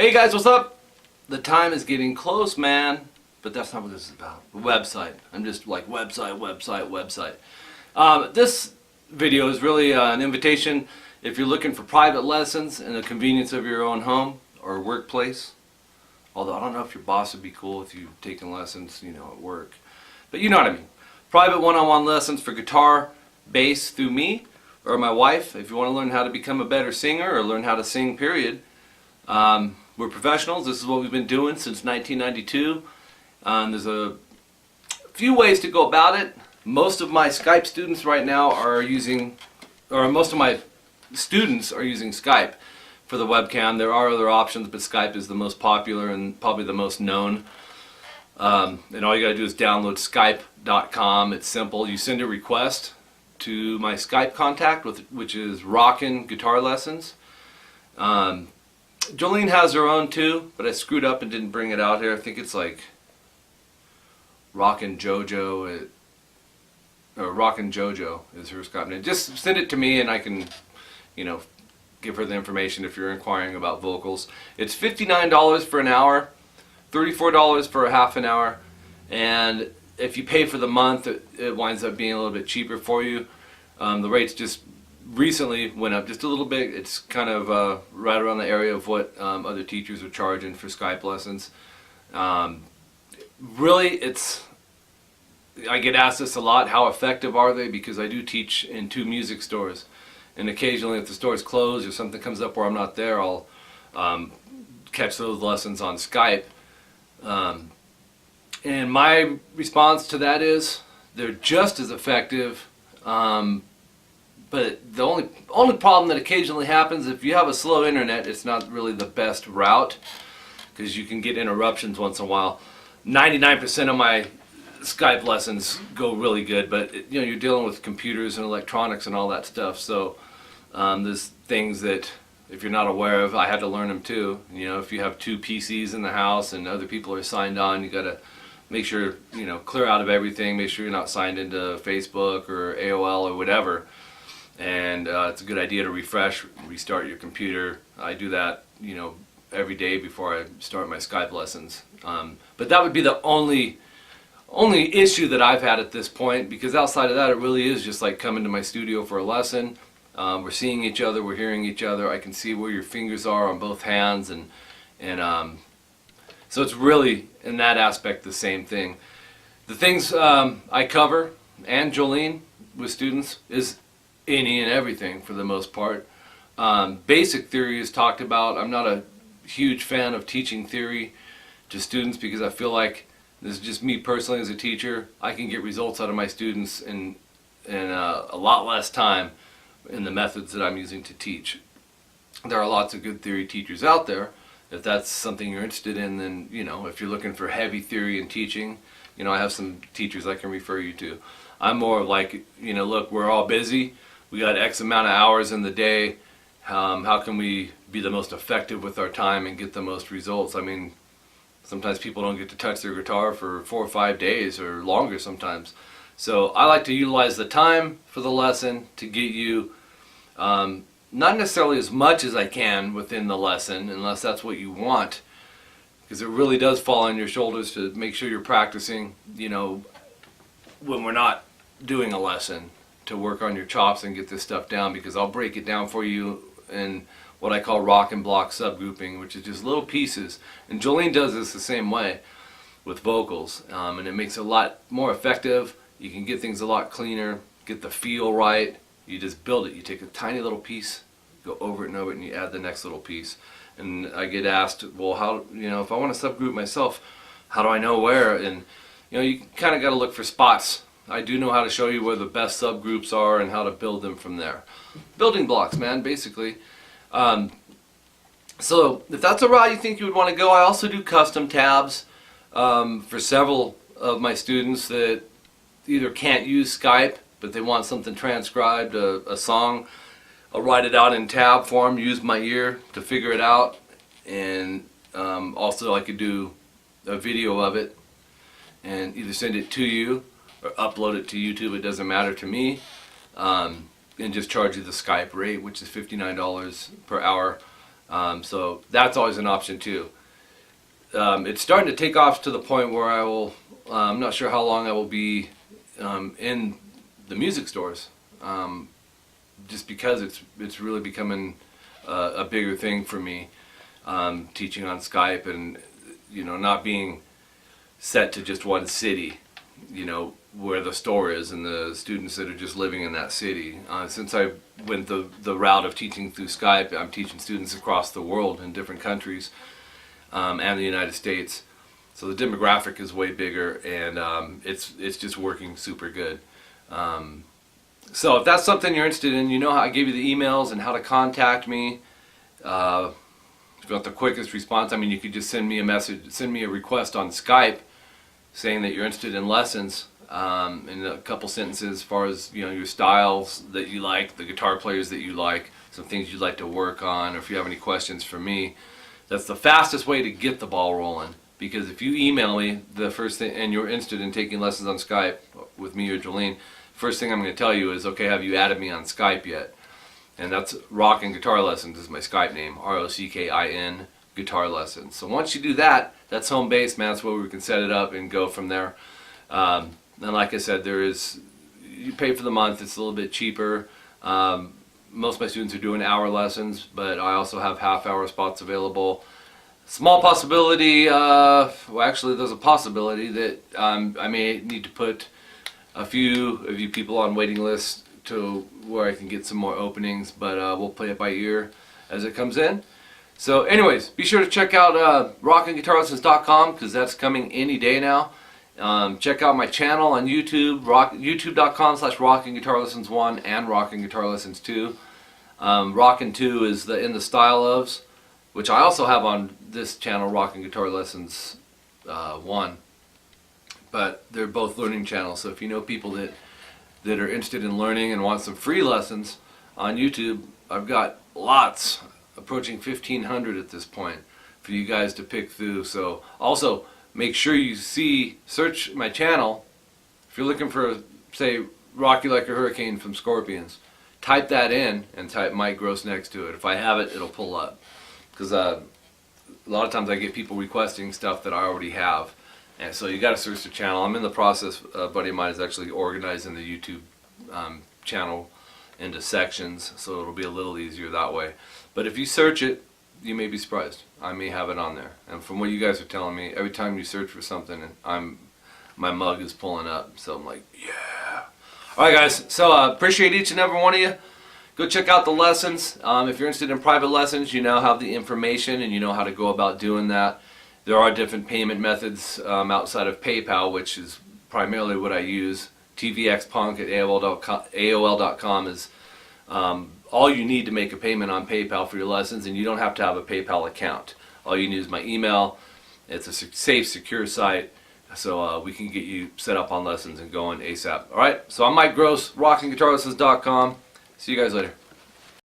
Hey guys, what's up? The time is getting close, man. But that's not what this is about. The website. I'm just like website. This video is really an invitation if you're looking for private lessons in the convenience of your own home or workplace. Although I don't know if your boss would be cool with you taking lessons, at work. But you know what I mean. Private one-on-one lessons for guitar, bass through me or my wife. If you want to learn how to become a better singer or learn how to sing, period. We're professionals. This is what we've been doing since 1992. There's a few ways to go about it. Most of my Skype students right now are using, or most of my students are using Skype for the webcam. There are other options, but Skype is the most popular and probably the most known. And all you gotta do is download Skype.com. It's simple. You send a request to my Skype contact, which is Rockin' Guitar Lessons. Jolene has her own too, but I screwed up and didn't bring it out here. I think it's like Rockin' Jojo, or Rockin' Jojo is her Skype name. Just send it to me and I can, give her the information if you're inquiring about vocals. It's $59 for an hour, $34 for a half an hour, and if you pay for the month, it winds up being a little bit cheaper for you. The rates just recently went up just a little bit. It's kind of right around the area of what other teachers are charging for Skype lessons. Really, I get asked this a lot, how effective are they? Because I do teach in 2 music stores, and occasionally if the store's closed or something comes up where I'm not there, I'll catch those lessons on Skype. And my response to that is they're just as effective. But the only problem that occasionally happens, if you have a slow internet, it's not really the best route because you can get interruptions once in a while. 99% of my Skype lessons go really good, but you're dealing with computers and electronics and all that stuff. So there's things that if you're not aware of, I had to learn them too. If you have 2 PCs in the house and other people are signed on, you got to make sure clear out of everything. Make sure you're not signed into Facebook or AOL or whatever. And it's a good idea to refresh, restart your computer. I do that, every day before I start my Skype lessons. But that would be the only issue that I've had at this point, because outside of that, it really is just like coming to my studio for a lesson. We're seeing each other, we're hearing each other. I can see where your fingers are on both hands, and so it's really in that aspect the same thing. The things I cover and Jolene with students is any and everything for the most part. Basic theory is talked about. I'm not a huge fan of teaching theory to students because I feel like this is just me personally as a teacher. I can get results out of my students in a lot less time in the methods that I'm using to teach. There are lots of good theory teachers out there. If that's something you're interested in, then if you're looking for heavy theory in teaching, I have some teachers I can refer you to. I'm more like, look, we're all busy. We got X amount of hours in the day. How can we be the most effective with our time and get the most results? I mean, sometimes people don't get to touch their guitar for 4 or 5 days or longer sometimes. So I like to utilize the time for the lesson to get you not necessarily as much as I can within the lesson, unless that's what you want, because it really does fall on your shoulders to make sure you're practicing, when we're not doing a lesson, to work on your chops and get this stuff down, because I'll break it down for you in what I call rock and block subgrouping, which is just little pieces. And Jolene does this the same way with vocals, and it makes it a lot more effective. You can get things a lot cleaner, get the feel right. You just build it. You take a tiny little piece, go over it and over it, and you add the next little piece. And I get asked, well, how, if I want to subgroup myself, how do I know where? And you kind of got to look for spots. I do know how to show you where the best subgroups are and how to build them from there. Building blocks, man, basically. So if that's a route you think you would want to go, I also do custom tabs for several of my students that either can't use Skype, but they want something transcribed, a song. I'll write it out in tab form, use my ear to figure it out, and also I could do a video of it and either send it to you or upload it to YouTube. It doesn't matter to me, and just charge you the Skype rate, which is $59 per hour. So that's always an option too. It's starting to take off to the point where I'm not sure how long I will be in the music stores, just because it's really becoming a bigger thing for me, teaching on Skype and not being set to just one city, where the store is and the students that are just living in that city. Since I went the route of teaching through Skype, I'm teaching students across the world in different countries, and the United States. So the demographic is way bigger, and it's just working super good. So if that's something you're interested in, you know how I gave you the emails and how to contact me. If you want the quickest response, you could just send me a message, send me a request on Skype saying that you're interested in lessons, in a couple sentences as far as your styles that you like, the guitar players that you like, some things you'd like to work on, or if you have any questions for me. That's the fastest way to get the ball rolling, because if you email me the first thing and you're interested in taking lessons on Skype with me or Jolene, first thing I'm going to tell you is, okay, have you added me on Skype yet? And that's Rockin' Guitar Lessons is my Skype name, ROCKIN Guitar Lessons. So once you do that, that's home base, man. That's where we can set it up and go from there. And like I said, you pay for the month. It's a little bit cheaper. Most of my students are doing hour lessons, but I also have half-hour spots available. Small possibility, well, actually there's a possibility that I may need to put a few of you people on waiting lists to where I can get some more openings, but we'll play it by ear as it comes in. So anyways, be sure to check out rockinguitarlessons.com, because that's coming any day now. Check out my channel on YouTube, youtube.com/rockinguitarlessons1 and rockinguitarlessons2. Rockin' 2 is in the style ofs, which I also have on this channel, Rockin' Guitar Lessons 1. But they're both learning channels, so if you know people that are interested in learning and want some free lessons on YouTube, I've got lots, approaching 1,500 at this point, for you guys to pick through. So also make sure you search my channel. If you're looking for, say, Rock You Like a Hurricane from Scorpions, type that in and type Mike Gross next to it. If I have it, it'll pull up, because a lot of times I get people requesting stuff that I already have. And so you got to search the channel. I'm in the process. A buddy of mine is actually organizing the YouTube channel into sections, so it'll be a little easier that way. But if you search it, you may be surprised. I may have it on there. And from what you guys are telling me, every time you search for something, my mug is pulling up. So I'm like, yeah. All right, guys. So appreciate each and every one of you. Go check out the lessons. If you're interested in private lessons, you now have the information and you know how to go about doing that. There are different payment methods outside of PayPal, which is primarily what I use. tvxpunk at AOL.com is all you need to make a payment on PayPal for your lessons, and you don't have to have a PayPal account. All you need is my email. It's a safe, secure site, so we can get you set up on lessons and going ASAP. All right, so I'm Mike Gross, rockinguitarlessons.com. See you guys later.